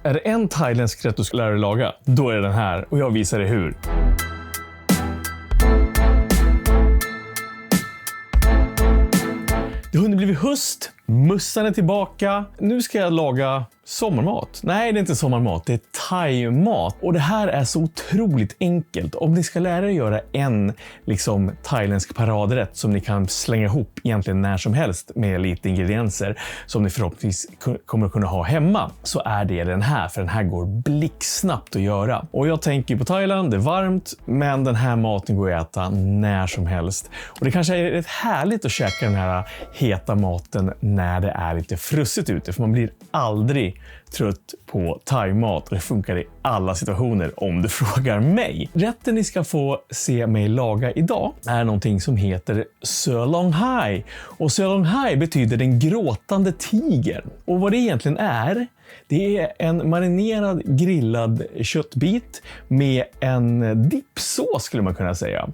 Är det en thailändsk rätt du ska lära dig laga, då är det den här. Och jag visar dig hur. Det har hunnit blivit höst. Mussan är tillbaka. Nu ska jag laga sommarmat. Nej, det är inte sommarmat. Det är thai-mat. Och det här är så otroligt enkelt. Om ni ska lära er göra en thailändsk paradrätt som ni kan slänga ihop egentligen när som helst med lite ingredienser som ni förhoppningsvis kommer att kunna ha hemma, så är det den här. För den här går blixtsnabbt att göra. Och jag tänker på Thailand, det är varmt, men den här maten går att äta när som helst. Och det kanske är rätt härligt att käka den här heta maten när det är lite frussigt ute, för man blir aldrig trött på thai-mat och det funkar i alla situationer om du frågar mig. Rätten ni ska få se mig laga idag är någonting som heter Seo Long Hai. Och Seo Long Hai betyder den gråtande tigern. Och vad det egentligen är, det är en marinerad grillad köttbit med en dipsås skulle man kunna säga.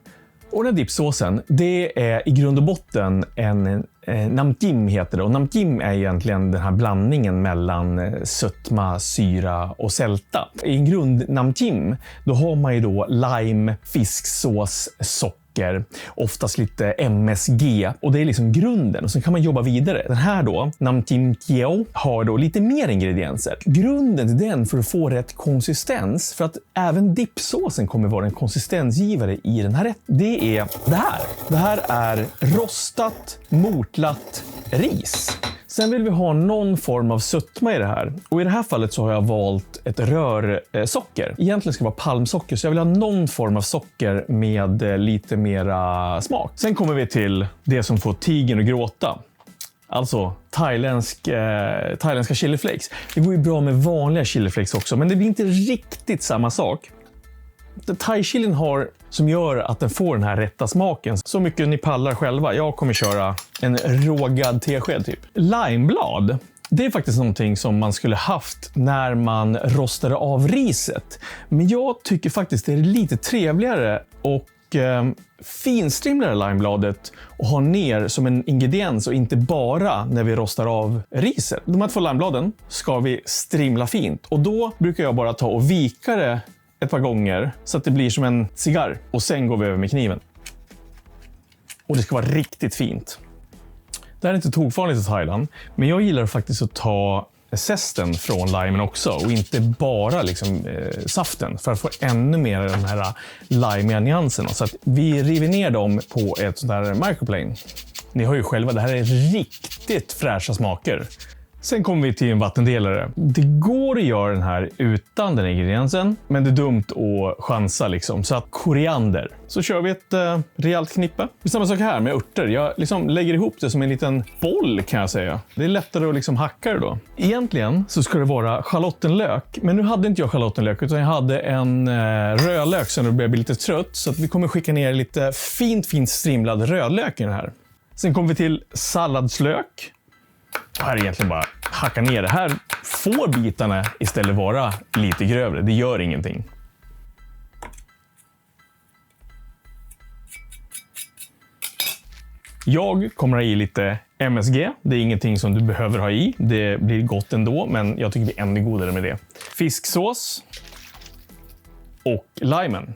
Och den dipsåsen, det är i grund och botten en namjim heter det. Och namjim är egentligen den här blandningen mellan sötma, syra och sälta. I en grund namjim, då har man ju då lime, fisksås, socker, oftast lite MSG. Och det är liksom grunden. Och sen kan man jobba vidare. Den här då, namjim keo, har då lite mer ingredienser. Grunden till den för att få rätt konsistens, för att även dipsåsen kommer vara en konsistensgivare i den här rätten. Det är det här. Det här är rostat, mortlat ris. Sen vill vi ha någon form av sötma i det här. Och i det här fallet så har jag valt ett rörsocker. Egentligen ska det vara palmsocker, så jag vill ha någon form av socker med lite mera smak. Sen kommer vi till det som får tigern att gråta. Alltså thailändska chiliflakes. Det går ju bra med vanliga chiliflakes också, men det blir inte riktigt samma sak. Thai-chilin har som gör att den får den här rätta smaken. Så mycket ni pallar själva. Jag kommer köra en rågad tesked typ. Limeblad, det är faktiskt någonting som man skulle haft när man rostade av riset. Men jag tycker faktiskt det är lite trevligare och finstrimlare limebladet och ha ner som en ingrediens och inte bara när vi rostar av riset. De här två limebladen ska vi strimla fint. Och då brukar jag bara ta och vika det ett par gånger så att det blir som en cigarr. Och sen går vi över med kniven. Och det ska vara riktigt fint. Det här är inte tokfarligt i Thailand, men jag gillar faktiskt att ta zesten från limen också och inte bara saften för att få ännu mer av de här limeiga nyanserna. Så att vi river ner dem på ett sånt där microplane. Ni hör ju själva, det här är riktigt fräscha smaker. Sen kommer vi till en vattendelare. Det går att göra den här utan den ingrediensen, men det är dumt att chansa Så att koriander. Så kör vi ett rejält knippe. Det är samma sak här med örter. Jag lägger ihop det som en liten boll kan jag säga. Det är lättare att hacka det då. Egentligen så ska det vara schalottenlök. Men nu hade inte jag schalottenlök utan jag hade en rödlök som nu börjar bli lite trött. Så att vi kommer skicka ner lite fint strimlad rödlök i den här. Sen kommer vi till salladslök. Här är egentligen bara hacka ner det. Här får bitarna istället vara lite grövre. Det gör ingenting. Jag kommer ha i lite MSG. Det är ingenting som du behöver ha i. Det blir gott ändå, men jag tycker det är ännu godare med det. Fisksås och limen.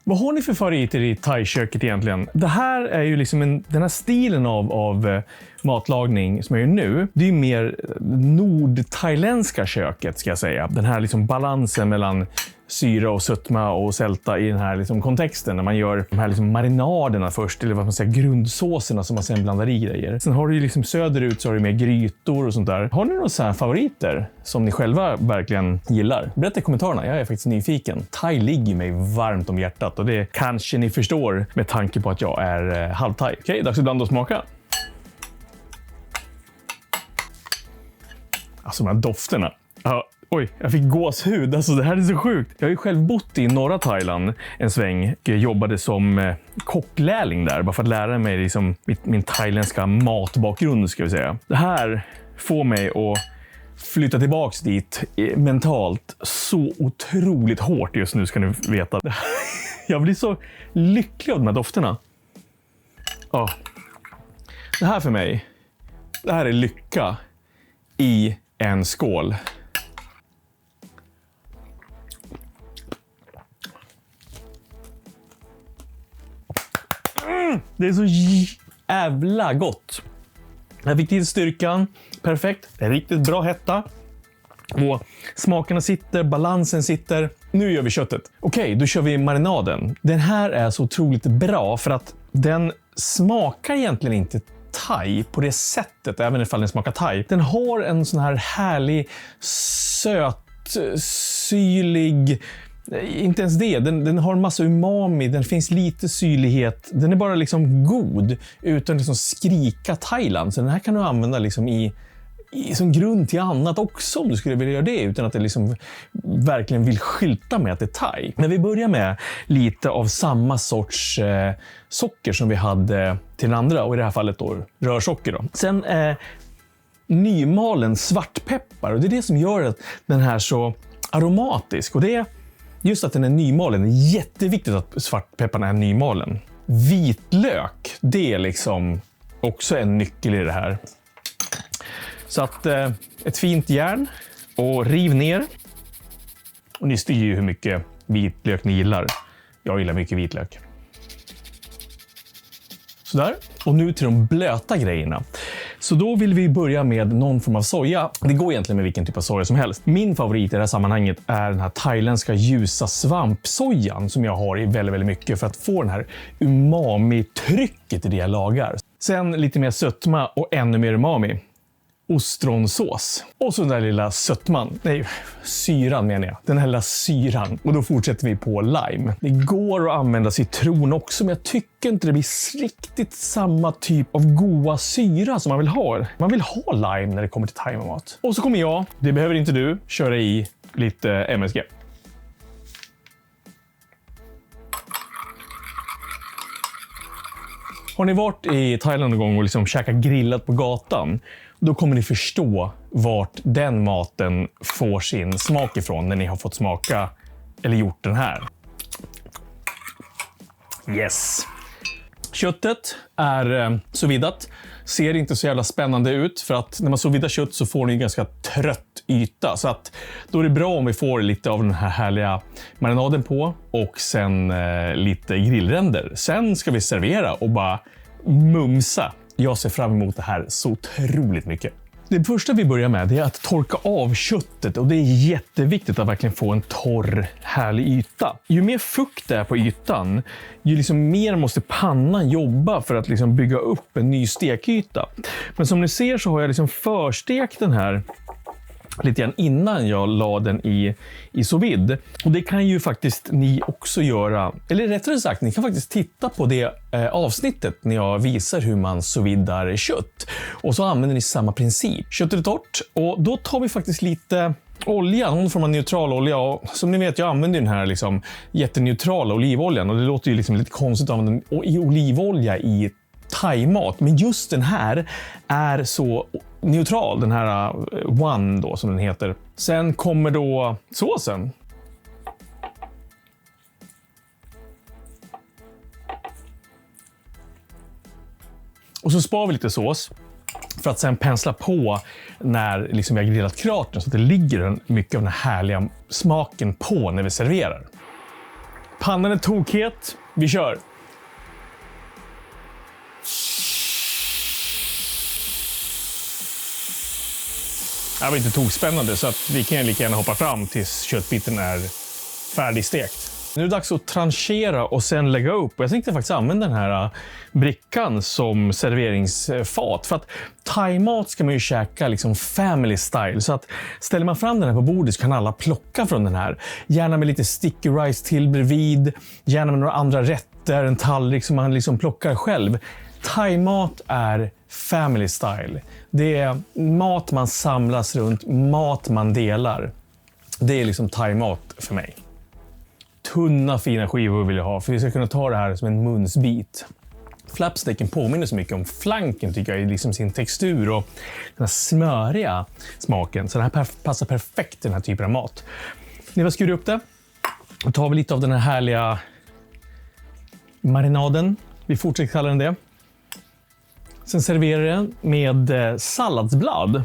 Vad har ni för favoriter i thai-köket egentligen? Det här är ju den här stilen av matlagning som jag gör nu. Det är ju mer nordthailändska köket ska jag säga. Den här balansen mellan syra och sötma och sälta i den här kontexten. När man gör de här marinaderna först, eller vad man säger, grundsåserna som man sen blandar i grejer. Sen har du ju söderut så har du mer grytor och sånt där. Har ni några så här favoriter som ni själva verkligen gillar? Berätta i kommentarerna, jag är faktiskt nyfiken. Thai ligger mig varmt om hjärtat och det kanske ni förstår med tanke på att jag är halvthai. Okej, dags att blanda och smaka. Alltså de här dofterna. Oj, jag fick gåshud. Alltså det här är så sjukt. Jag har ju själv bott i norra Thailand en sväng. Jag jobbade som kocklärling där. Bara för att lära mig min thailändska matbakgrund ska vi säga. Det här får mig att flytta tillbaks dit mentalt så otroligt hårt just nu ska ni veta. Jag blir så lycklig av de här dofterna. Det här för mig. Det här är lycka i en skål. Det är så jävla gott. Jag fick till styrkan. Perfekt. Det är riktigt bra hetta. Och smakerna sitter, balansen sitter. Nu gör vi köttet. Okej, då kör vi marinaden. Den här är så otroligt bra för att den smakar egentligen inte thai på det sättet, även ifall den smakar thai. Den har en sån här härlig, söt, syrlig... Inte ens det. Den har en massa umami. Den finns lite syrlighet. Den är bara liksom god utan liksom skrika Thailand. Så den här kan du använda liksom som grund till annat också om du skulle vilja göra det utan att det liksom verkligen vill skylta med att det är thai. Men vi börjar med lite av samma sorts socker som vi hade till den andra och i det här fallet då rörsocker då. Sen nymalen svartpeppar och det är det som gör att den här så aromatisk och det är just att den är nymalen. Det är jätteviktigt att svartpepparna är nymalen. Vitlök, det är liksom också en nyckel i det här. Så att ett fint järn och riv ner. Och ni styr ju hur mycket vitlök ni gillar. Jag gillar mycket vitlök. Sådär. Och nu till de blöta grejerna. Så då vill vi börja med någon form av soja. Det går egentligen med vilken typ av soja som helst. Min favorit i det här sammanhanget är den här thailändska ljusa svampsojan som jag har i väldigt, väldigt mycket för att få den här umami-trycket i det jag lagar. Sen lite mer sötma och ännu mer umami. Ostronsås. Och så den där lilla sötman. Nej, syran menar jag. Den här lilla syran. Och då fortsätter vi på lime. Det går att använda citron också, men jag tycker inte det blir riktigt samma typ av goda syra som man vill ha. Man vill ha lime när det kommer till thaimat. Och så kommer jag, det behöver inte du, köra i lite MSG. Har ni varit i Thailand någon gång och liksom käkat grillat på gatan, då kommer ni förstå vart den maten får sin smak ifrån när ni har fått smaka eller gjort den här. Yes! Köttet är sous-vidat. Ser inte så jävla spännande ut för att när man sous-vidar kött så får ni en ganska trött yta. Så att då är det bra om vi får lite av den här härliga marinaden på och sen lite grillränder. Sen ska vi servera och bara mumsa. Jag ser fram emot det här så otroligt mycket. Det första vi börjar med är att torka av köttet och det är jätteviktigt att verkligen få en torr, härlig yta. Ju mer fukt det är på ytan, ju liksom mer måste pannan jobba för att liksom bygga upp en ny stekyta. Men som ni ser så har jag liksom förstekt den här lite grann innan jag la den i sous vide. Och det kan ju faktiskt ni också göra. Eller rättare sagt, ni kan faktiskt titta på det avsnittet när jag visar hur man sous vidar kött. Och så använder ni samma princip. Köttet är torrt och då tar vi faktiskt lite olja, någon form av neutral olja. Och som ni vet, jag använder den här liksom jätteneutrala olivoljan. Och det låter ju liksom lite konstigt att använda olivolja i thaimat. Men just den här är så neutral, den här One då som den heter. Sen kommer då såsen. Och så spar vi lite sås för att sen pensla på när liksom vi har grillat klart den så att det ligger mycket av den här härliga smaken på när vi serverar. Pannan är tokhet. Vi kör! Det var inte tokspännande så att vi kan lika gärna hoppa fram tills köttbiten är färdigstekt. Nu är det dags att tranchera och sen lägga upp. Jag tänkte faktiskt använda den här brickan som serveringsfat. För att thaimat ska man ju käka liksom family style. Så att ställer man fram den här på bordet så kan alla plocka från den här. Gärna med lite sticky rice till bredvid. Gärna med några andra rätter, en tallrik som man liksom plockar själv. Thaimat är family style. Det är mat man samlas runt, mat man delar. Det är liksom thaimat för mig. Tunna fina skivor vill jag ha för vi ska kunna ta det här som en munsbit. Flapstecken påminner så mycket om flanken tycker jag i liksom sin textur och den här smöriga smaken. Så den här passar perfekt till den här typen av mat. Ni har skurit upp det. Då tar vi lite av den här härliga marinaden. Vi fortsätter kalla den det. Sen serverar den med salladsblad.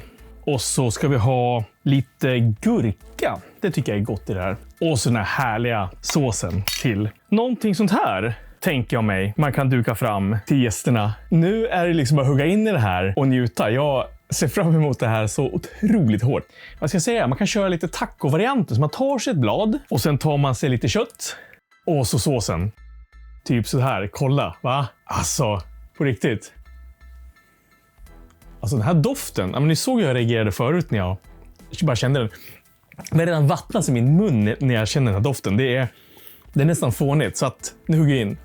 Och så ska vi ha lite gurka. Det tycker jag är gott i det här. Och så den här härliga såsen till. Någonting sånt här tänker jag mig man kan duka fram till gästerna. Nu är det liksom att hugga in i det här och njuta. Jag ser fram emot det här så otroligt hårt. Vad ska jag säga? Man kan köra lite taco-varianter. Så man tar sig ett blad och sen tar man sig lite kött. Och så såsen. Typ så här. Kolla, va? Alltså, på riktigt. Alltså den här doften. Ja, men ni såg hur jag reagerade förut när jag bara kände den. Det är redan vattnas i min mun när jag känner den här doften. Det är nästan fånigt. Så att nu hugger jag in.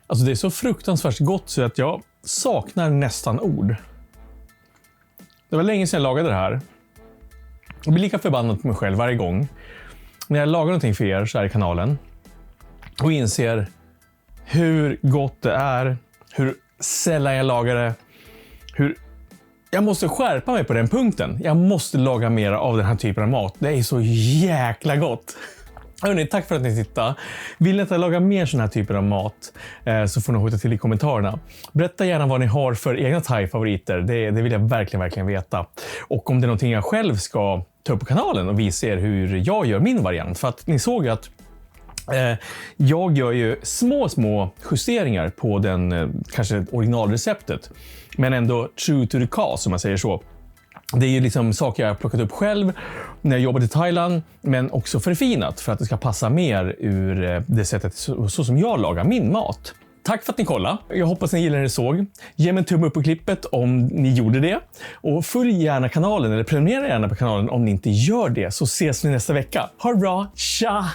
Alltså det är så fruktansvärt gott så att jag saknar nästan ord. Det var länge sedan jag lagade det här. Jag blir lika förbannad på mig själv varje gång när jag lagar någonting för er så här i kanalen och inser hur gott det är, hur sällan jag lagar det, hur jag måste skärpa mig på den punkten. Jag måste laga mer av den här typen av mat. Det är så jäkla gott. Hörrni, tack för att ni tittade. Vill ni att jag lagar mer sån här typer av mat så får ni hota till i kommentarerna. Berätta gärna vad ni har för egna thai-favoriter. Det vill jag verkligen veta. Och om det är någonting jag själv ska ta upp på kanalen och visa er hur jag gör min variant. För att ni såg att jag gör ju små justeringar på den kanske originalreceptet. Men ändå true to the cause, om man säger så. Det är ju liksom saker jag har plockat upp själv när jag jobbade i Thailand, men också förfinat för att det ska passa mer ur det sättet så som jag lagar min mat. Tack för att ni kollade. Jag hoppas ni gillade det ni såg. Ge mig en tumme upp på klippet om ni gjorde det. Och följ gärna kanalen eller prenumerera gärna på kanalen om ni inte gör det, så ses vi nästa vecka. Ha det bra. Tja!